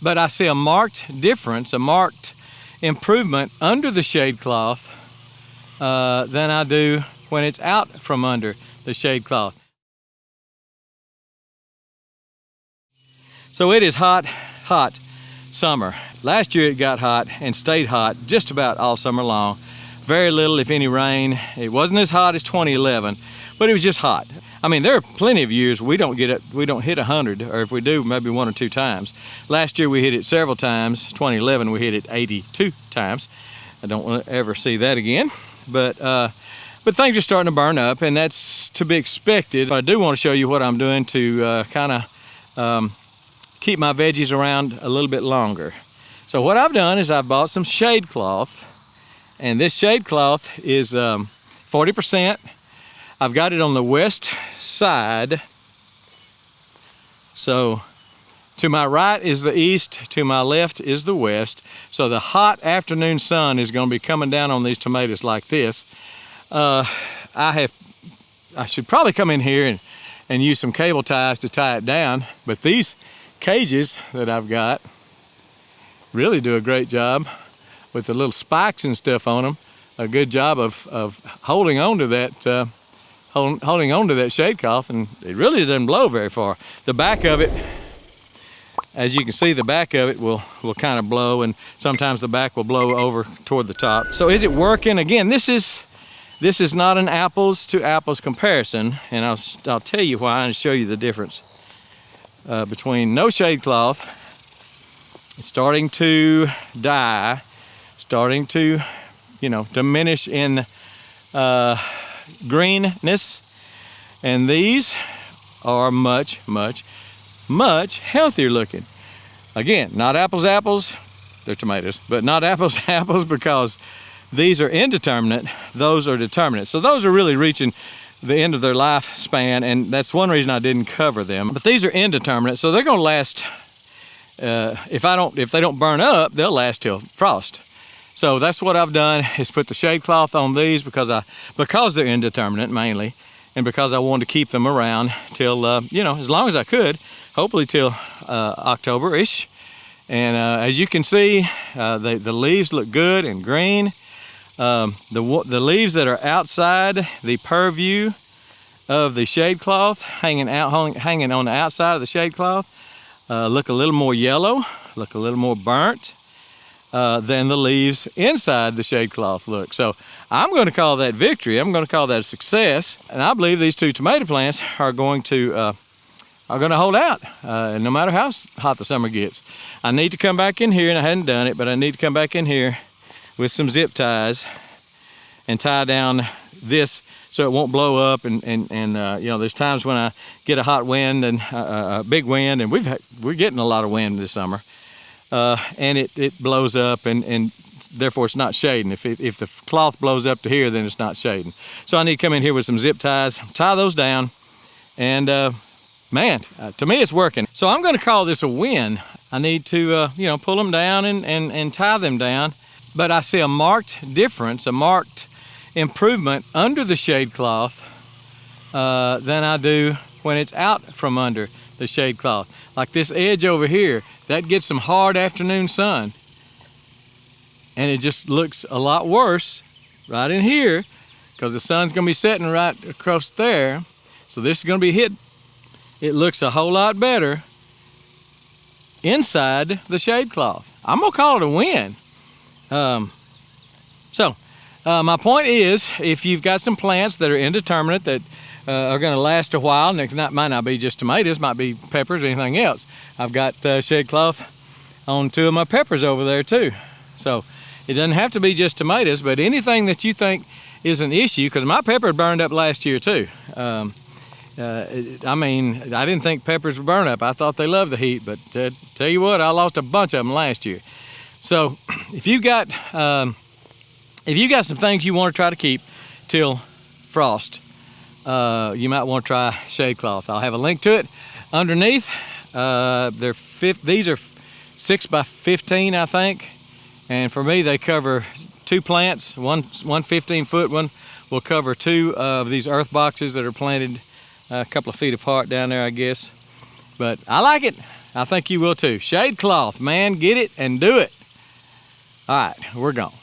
but I see a marked difference, a marked improvement under the shade cloth than I do when it's out from under the shade cloth. So it is hot summer. Last year it got hot and stayed hot just about all summer long. Very little, if any, rain. It wasn't as hot as 2011, but it was just hot. I mean, there are plenty of years we don't hit 100, or if we do, maybe 1 or 2 times. Last year we hit it several times. 2011 we hit it 82 times. I don't want to ever see that again. But things are starting to burn up, and that's to be expected. I do want to show you what I'm doing to kind of keep my veggies around a little bit longer. So what I've done is I've bought some shade cloth, and this shade cloth is 40%. I've got it on the west side. So to my right is the east, to my left is the west. So the hot afternoon sun is going to be coming down on these tomatoes like this. I should probably come in here and use some cable ties to tie it down, but these cages that I've got really do a great job with the little spikes and stuff on them. A good job of holding on to that holding on to that shade cloth, and it really doesn't blow very far. The back of it, as you can see, the back of it will kind of blow, and sometimes the back will blow over toward the top. So is it working? Again, this is not an apples to apples comparison, and I'll tell you why and show you the difference between no shade cloth. It's starting to die, starting to, diminish in greenness, and these are much healthier looking. Again, not apples to apples, they're tomatoes, but not apples to apples because these are indeterminate, those are determinate. So those are really reaching the end of their lifespan, and that's one reason I didn't cover them. But these are indeterminate, so they're going to last. If they don't burn up, they'll last till frost. So that's what I've done, is put the shade cloth on these because they're indeterminate mainly, and because I wanted to keep them around till as long as I could, hopefully till October-ish. And as you can see, the leaves look good and green. The leaves that are outside the purview of the shade cloth, hanging on the outside of the shade cloth, look a little more yellow, look a little more burnt than the leaves inside the shade cloth look. So I'm going to call that victory. I'm going to call that a success, and I believe these 2 tomato plants are going to hold out no matter how hot the summer gets. I need to come back in here, and I hadn't done it, but I need to come back in here with some zip ties and tie down this so it won't blow up, and there's times when I get a hot wind and a big wind, and we're getting a lot of wind this summer, and it blows up, and therefore it's not shading. If the cloth blows up to here, then it's not shading. So I need to come in here with some zip ties, tie those down, and man, to me it's working. So I'm going to call this a win. I need to pull them down and tie them down, but I see a marked difference, a marked improvement under the shade cloth than I do when it's out from under the shade cloth. Like this edge over here, that gets some hard afternoon sun, and it just looks a lot worse right in here because the sun's going to be setting right across there. So this is going to be hit. It looks a whole lot better inside the shade cloth. I'm going to call it a win. My point is, if you've got some plants that are indeterminate that are going to last a while, and it might not be just tomatoes, might be peppers or anything else. I've got shade cloth on 2 of my peppers over there too. So it doesn't have to be just tomatoes, but anything that you think is an issue, because my pepper burned up last year too. I didn't think peppers would burn up. I thought they loved the heat, but tell you what, I lost a bunch of them last year. So if you got some things you want to try to keep till frost, you might want to try shade cloth. I'll have a link to it underneath. These are 6 by 15, I think. And for me, they cover 2 plants. One 15-foot one will cover 2 of these earth boxes that are planted a couple of feet apart down there, I guess. But I like it. I think you will too. Shadecloth, man, get it and do it. All right, we're gone.